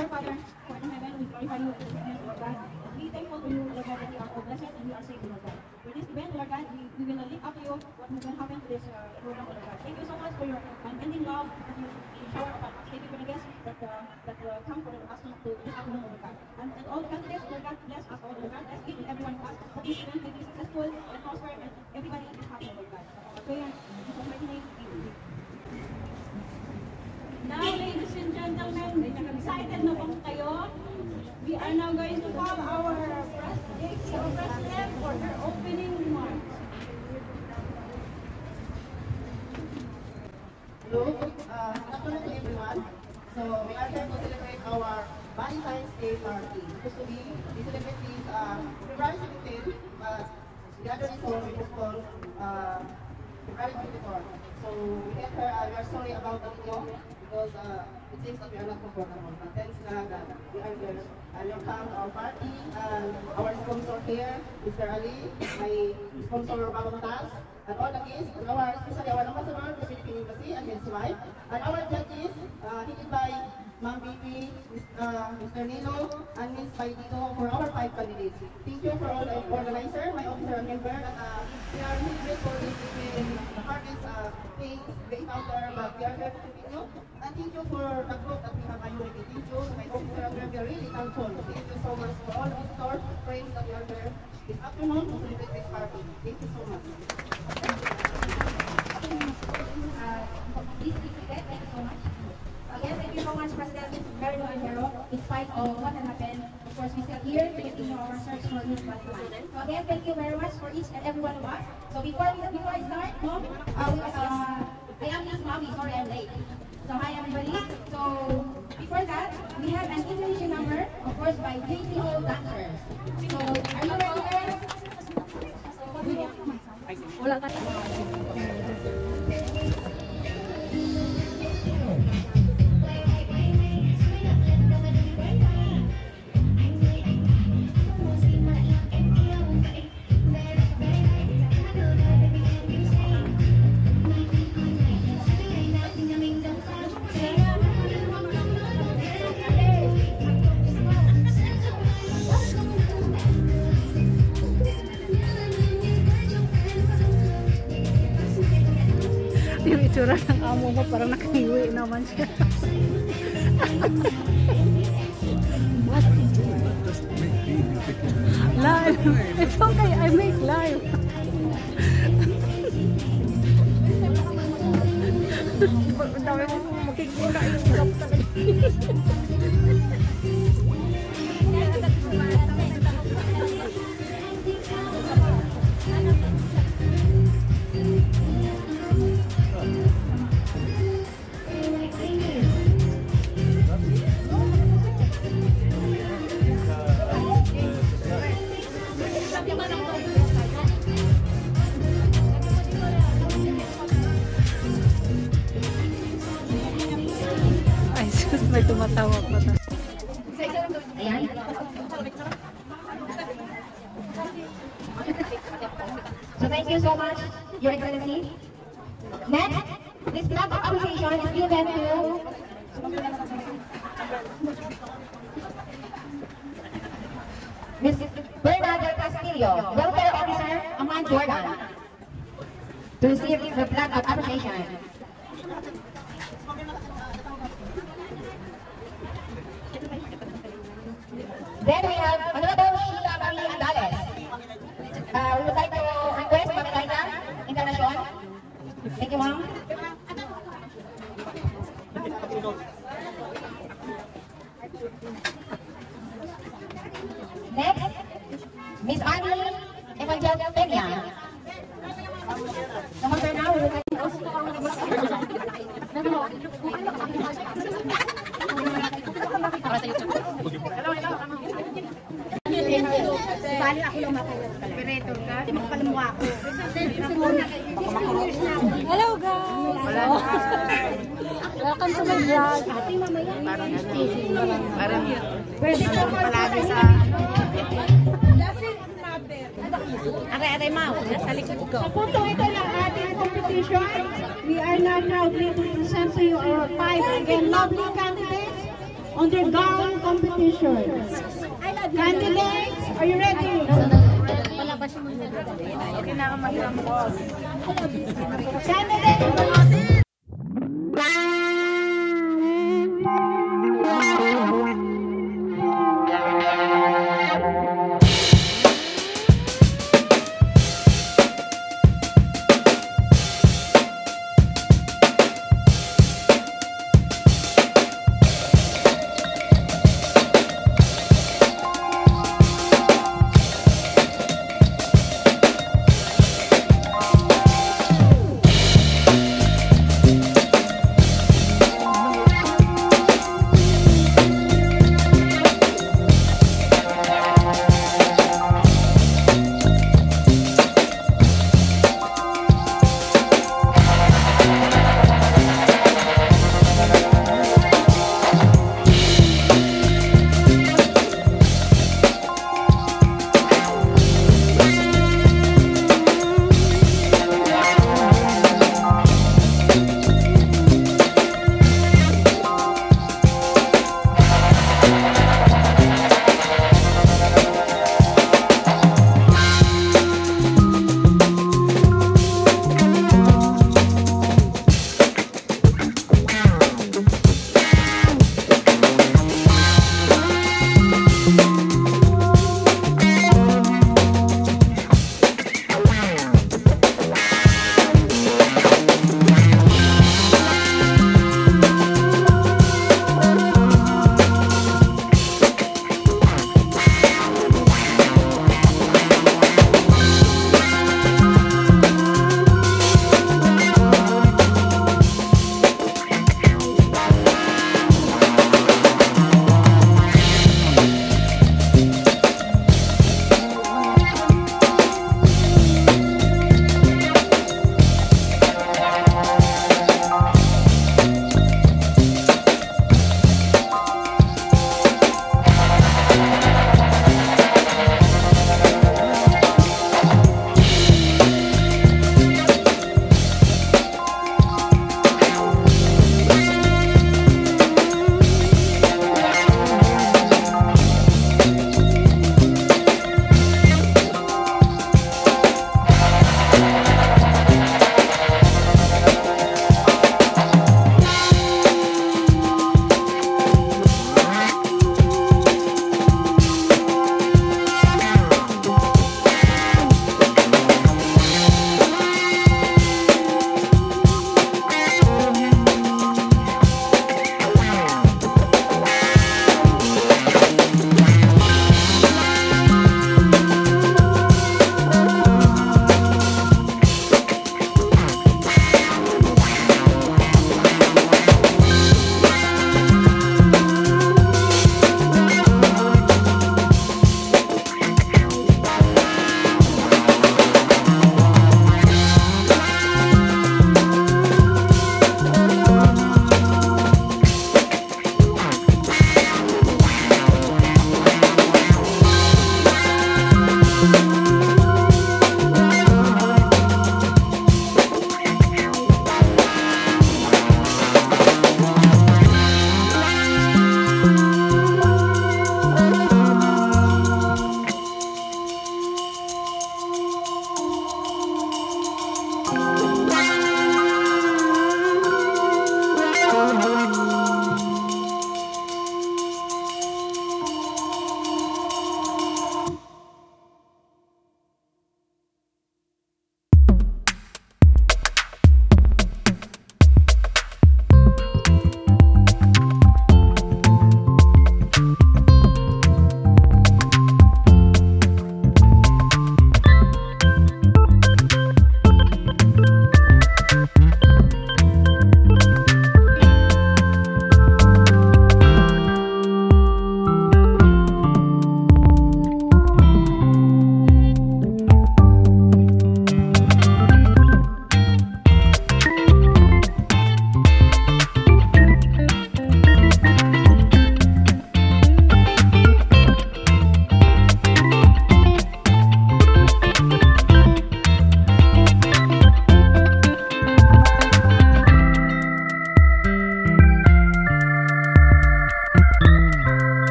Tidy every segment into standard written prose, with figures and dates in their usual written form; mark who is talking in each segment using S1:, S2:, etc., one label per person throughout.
S1: Our Father, who art in heaven, we glorify you in the name of God. We thankful to you, Lord God, that you are all blessed and you are safe, Lord God. For this event, Lord God, we will lift up to you what will happen to this program, Lord God. Thank you so much for your unending love that you shower upon us. Thank you for the guests that come for us to this afternoon, Lord God. And all the candidates, Lord God, bless us all, Lord God. Bless each and every one of us. That this event will be successful and prosper and everybody is happy, Lord God. Prayer in Jesus' mighty name, amen. Now, ladies and gentlemen, excited na ba kayo? We are now going to call our president for her opening remarks.
S2: Hello, good afternoon to everyone. So we are here to celebrate our Valentine's Day party. Supposed to be, we celebrate this February 17th, but the other is we postpone February 24th. So we get her, we are sorry about the video because it seems that we are not comfortable. But thanks God that we are here. And you come to our party, and our sponsor here, Mr. Ali, my sponsor Babantas, and all the guests, and especially our ambassador to the Philippine Embassy and his wife, and our judges, headed by Ma'am Bibi, Mr. Nino, and Ms. Baidito for our 5 candidates. Thank you for all the organizer, my officer and member, and we are really grateful for the hardest things we encounter, but we are here to continue. And thank you for the group that we have Mayority. Thank you, my officer and member, we are really thankful. Thank you so much for all the visitors, friends that we are here this afternoon to celebrate this party. Thank you so much.
S1: This is it. Thank you so much. Again, thank you so much, President Marilyn Guerrero. In spite of what had happened, of course, we still here to continue our search for Miss Valentine. So again, thank you very much for each and every one of us. So before I start, Mom, I am Miss Mommy. Sorry, I'm late. So hi everybody. So before that, we have an introduction number, of course, by JCO Dancers. So are you ready, guys? Wala ka.
S3: Yung itsura ng amo mo parang nakahiwi naman siya. What? Live. It's okay, I make live. Ang dami mo makikita yung gap talaga. May tumatawag pa na.
S1: Ayan. So thank you so much, Your Excellency. Next, this flag of appreciation is given to Ms. Berna del Castillo, Welfare Officer, Amman Jordan, to receive the flag of appreciation. Then we have Honorable Sheila Marie Andales. We would like to request Pamelaina Encarnacion. Thank you, ma'am. Next, Miss Annie Evangelina Peña. Come on, now, we would like to
S4: Bali ako lang operator ka, di magpalamuha ako.
S3: Hello guys! Welcome to my vlog.
S4: Parang pwede ko palagi sa aray-aray mau, nasa likod ko.
S5: Sa punto ito ng ating competition, we are now proudly to present to you our 5 again lovely candidates undergown competition. Candidates, are you ready?
S3: Okay na ako mag-rambos.
S5: Candidates,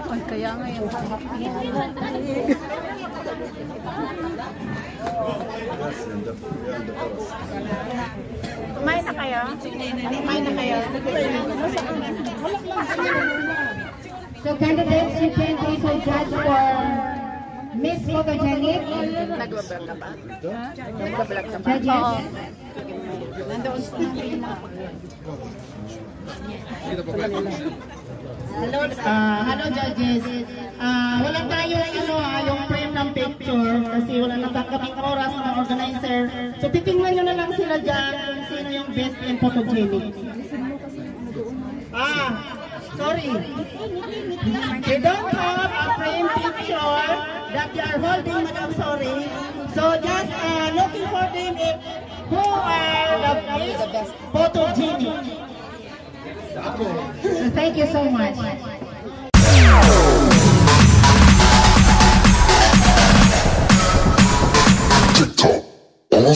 S3: Ay, kaya nga yung kumain na kayo? Kumain na kayo?
S1: So candidates, you can also judge for Miss Photogenic.
S3: Nag-vlog ka ba? Nag-vlog ka ba?
S1: Judges.
S3: Oo. Nandoon sa
S5: Hello judges. Wala tayo yung frame ng picture kasi wala nagkakabing oras ng organizer. So titingnan nyo na lang sila dyan kung sino yung best and photogenic. Sorry. They don't have a frame picture that they are holding, madam, sorry. So just looking for them if who are the best photogenic.
S1: So thank you so much.